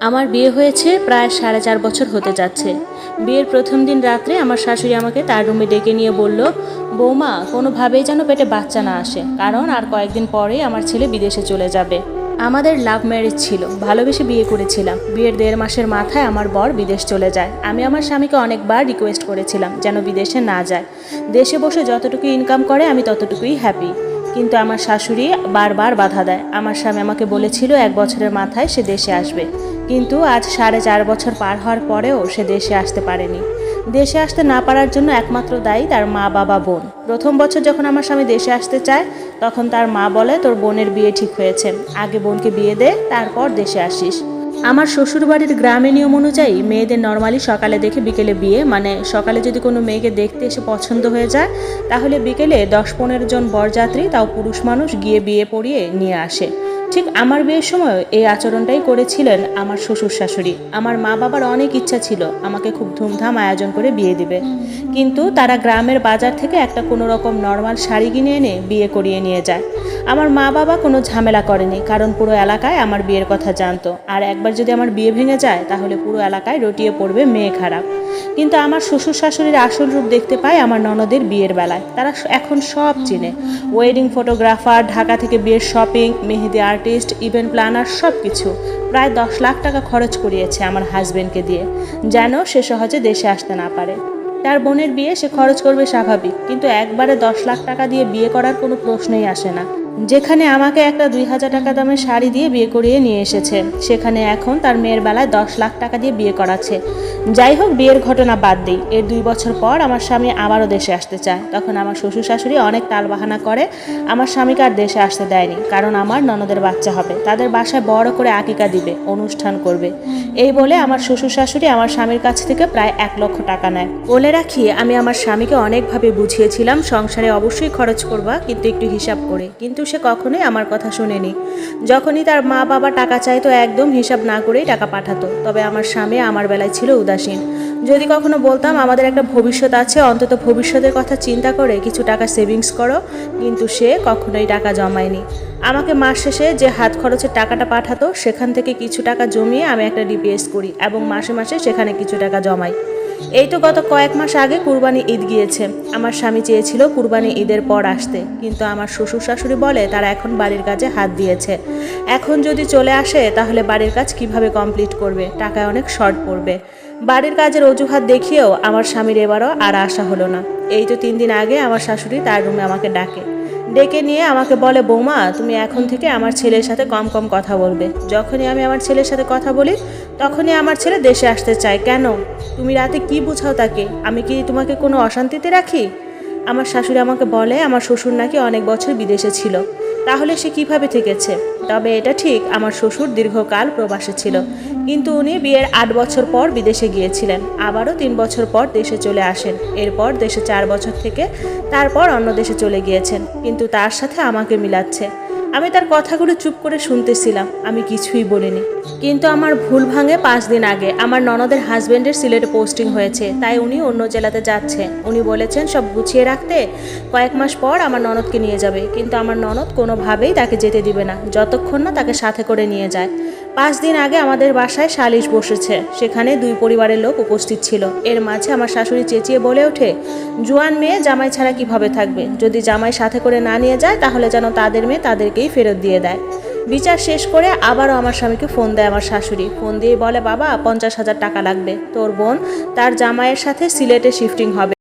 আমার বিয়ে হয়েছে প্রায় 4.5 বছর হতে যাচ্ছে। বিয়ের প্রথম দিন রাত্রে আমার শাশুড়ি আমাকে তার রুমে ডেকে নিয়ে বলল, বৌমা কোনোভাবেই যেন পেটে বাচ্চা না আসে, কারণ আর কয়েকদিন পরেই আমার ছেলে বিদেশে চলে যাবে। আমাদের লাভ ম্যারেজ ছিল, ভালোবেসে বিয়ে করেছিলাম। বিয়ের 1.5 মাসের মাথায় আমার বর বিদেশ চলে যায়। আমি আমার স্বামীকে অনেকবার রিকোয়েস্ট করেছিলাম যেন বিদেশে না যায়, দেশে বসে যতটুকু ইনকাম করে আমি ততটুকুই হ্যাপি। কিন্তু আমার শাশুড়ি বারবার বাধা দেয়। আমার স্বামী আমাকে বলেছিল 1 বছরের মাথায় সে দেশে আসবে, কিন্তু আজ 4.5 বছর পার হওয়ার পরেও সে দেশে আসতে পারেনি। দেশে আসতে না পারার জন্য একমাত্র দায়ী তার মা, বাবা, বোন। প্রথম বছর যখন আমার স্বামী দেশে আসতে চায়, তখন তার মা বলে, তোর বোনের বিয়ে ঠিক হয়েছে, আগে বোনকে বিয়ে দে, তারপর দেশে আসিস। আমার শ্বশুরবাড়ির গ্রামে নিয়ম অনুযায়ী মেয়েদের নর্মালি সকালে দেখে বিকেলে বিয়ে, মানে সকালে যদি কোনো মেয়েকে দেখতে এসে পছন্দ হয়ে যায়, তাহলে বিকেলে 10-15 জন বরযাত্রী, তাও পুরুষ মানুষ, গিয়ে বিয়ে পড়িয়ে নিয়ে আসে। ঠিক আমার বিয়ের সময় এই আচরণটাই করেছিলেন আমার শ্বশুর শাশুড়ি। আমার মা বাবার অনেক ইচ্ছা ছিল আমাকে খুব ধুমধাম আয়োজন করে বিয়ে দিবে, কিন্তু তারা গ্রামের বাজার থেকে একটা কোনো রকম নর্মাল শাড়ি কিনে এনে বিয়ে করিয়ে নিয়ে যায়। আমার মা বাবা কোনো ঝামেলা করেনি, কারণ পুরো এলাকায় আমার বিয়ের কথা জানতো, আর একবার যদি আমার বিয়ে ভেঙে যায় তাহলে পুরো এলাকায় রটিয়ে পড়বে মেয়ে খারাপ। কিন্তু আমার শ্বশুর শাশুড়ির আসল রূপ দেখতে পায় আমার ননদের বিয়ের বেলায়। তারা এখন সব চিনে, ওয়েডিং ফটোগ্রাফার, ঢাকা থেকে বিয়ের শপিং, মেহেদি আর্টিস্ট, ইভেন্ট প্ল্যানার, সব কিছু। প্রায় 10 লাখ টাকা খরচ করিয়েছে আমার হাজবেন্ডকে দিয়ে, যেন সে সহজে দেশে আসতে না পারে। তার বোনের বিয়ে সে খরচ করবে স্বাভাবিক, কিন্তু একবারে 10 লাখ টাকা দিয়ে বিয়ে করার কোনো প্রশ্নই আসে না। যেখানে আমাকে একটা 2000 টাকা দামের শাড়ি দিয়ে বিয়ে করিয়ে নিয়ে এসেছে, সেখানে এখন তার মেয়ের বেলায় 10 লাখ টাকা দিয়ে বিয়ে করাচ্ছে। যাই হোক, বিয়ের ঘটনা বাদ দিই। এর 2 বছর পর আমার স্বামী আবারও দেশে আসতে চায়। তখন আমার শ্বশুর শাশুড়ি অনেক তালবাহানা করে আমার স্বামীকে আর দেশে আসতে দেয়নি, কারণ আমার ননদের বাচ্চা হবে, তাদের বাসায় বড় করে আকিকা দিবে, অনুষ্ঠান করবে। এই বলে আমার শ্বশুর শাশুড়ি আমার স্বামীর কাছ থেকে প্রায় 1 লক্ষ টাকা নেয়। বলে রাখি, আমি আমার স্বামীকে অনেকভাবে বুঝিয়েছিলাম সংসারে অবশ্যই খরচ করবা, কিন্তু একটু হিসাব করে, কিন্তু সে কখনোই আমার কথা শুনেনি। যখনই তার মা বাবা টাকা চাইতো একদম হিসাব না করেই টাকা পাঠাতো। তবে আমার স্বামী আমার বেলায় ছিল উদাসীন। যদি কখনো বলতাম আমাদের একটা ভবিষ্যৎ আছে, অন্তত ভবিষ্যতের কথা চিন্তা করে কিছু টাকা সেভিংস করো, কিন্তু সে কখনোই টাকা জমায়নি। আমাকে মাস শেষে যে হাত খরচের টাকাটা পাঠাতো, সেখান থেকে কিছু টাকা জমিয়ে আমি একটা ডিপিএস করি এবং মাসে মাসে সেখানে কিছু টাকা জমাই। এই তো গত কয়েক মাস আগে কুরবানি ঈদ গিয়েছে। আমার স্বামী চেয়েছিল কুরবানি ঈদের পর আসতে, কিন্তু আমার শ্বশুর শাশুড়ি বলে তারা এখন বাড়ির কাজে হাত দিয়েছে। এখন যদি চলে আসে তাহলে বাড়ির কাজ কিভাবে কমপ্লিট করবে, টাকায় অনেক শর্ট পড়বে। বাড়ির কাজের অজুহাত দেখিয়েও আমার স্বামীর এবারও আর আসা হলো না। এই তো 3 দিন আগে আমার শাশুড়ি তার রুমে আমাকে ডেকে নিয়ে আমাকে বলে, বৌমা তুমি এখন থেকে আমার ছেলের সাথে কম কম কথা বলবে। যখনই আমি আমার ছেলের সাথে কথা বলি, তখনই আমার ছেলে দেশে আসতে চায়। কেন? তুমি রাতে কি বুঝাও তাকে? আমি কি তোমাকে কোনো অশান্তিতে রাখি? আমার শাশুড়ি আমাকে বলে আমার শ্বশুর নাকি অনেক বছর বিদেশে ছিল, তাহলে সে কিভাবে থেকেছে? তবে এটা ঠিক, আমার শ্বশুর দীর্ঘকাল প্রবাসে ছিল, কিন্তু উনি বিয়ের 8 বছর পর বিদেশে গিয়েছিলেন, আবারও 3 বছর পর দেশে চলে আসেন। এরপর দেশে 4 বছর থেকে তারপর অন্য দেশে চলে গিয়েছেন, কিন্তু তার সাথে আমাকে মিলাচ্ছে। আমি তার কথাগুলো চুপ করে শুনতেছিলাম, আমি কিছুই বলিনি। কিন্তু আমার ভুল ভাঙে 5 দিন আগে। আমার ননদের হাজবেন্ডের সিলেটে পোস্টিং হয়েছে, তাই উনি অন্য জেলাতে যাচ্ছে। উনি বলেছেন সব গুছিয়ে রাখতে, কয়েক মাস পর আমার ননদকে নিয়ে যাবে, কিন্তু আমার ননদ কোনোভাবেই তাকে যেতে দিবে না যতক্ষণ না তাকে সাথে করে নিয়ে যায়। 5 দিন আগে আমাদের বাসায় সালিশ বসেছে, সেখানে 2 পরিবারের লোক উপস্থিত ছিল। এর মাঝে আমার শাশুড়ি চেঁচিয়ে বলে ওঠে, জোয়ান মেয়ে জামাই ছাড়া কিভাবে থাকবে? যদি জামাই সাথে করে না নিয়ে যায় তাহলে যেন তাদের মেয়ে তাদেরকেই ফেরত দিয়ে দেয়। বিচার শেষ করে আবারও আমার স্বামীকে ফোন দেয় আমার শাশুড়ি। ফোন দিয়ে বলে, বাবা 50,000 টাকা লাগবে, তোর বোন তার জামাইয়ের সাথে সিলেটে শিফটিং হবে।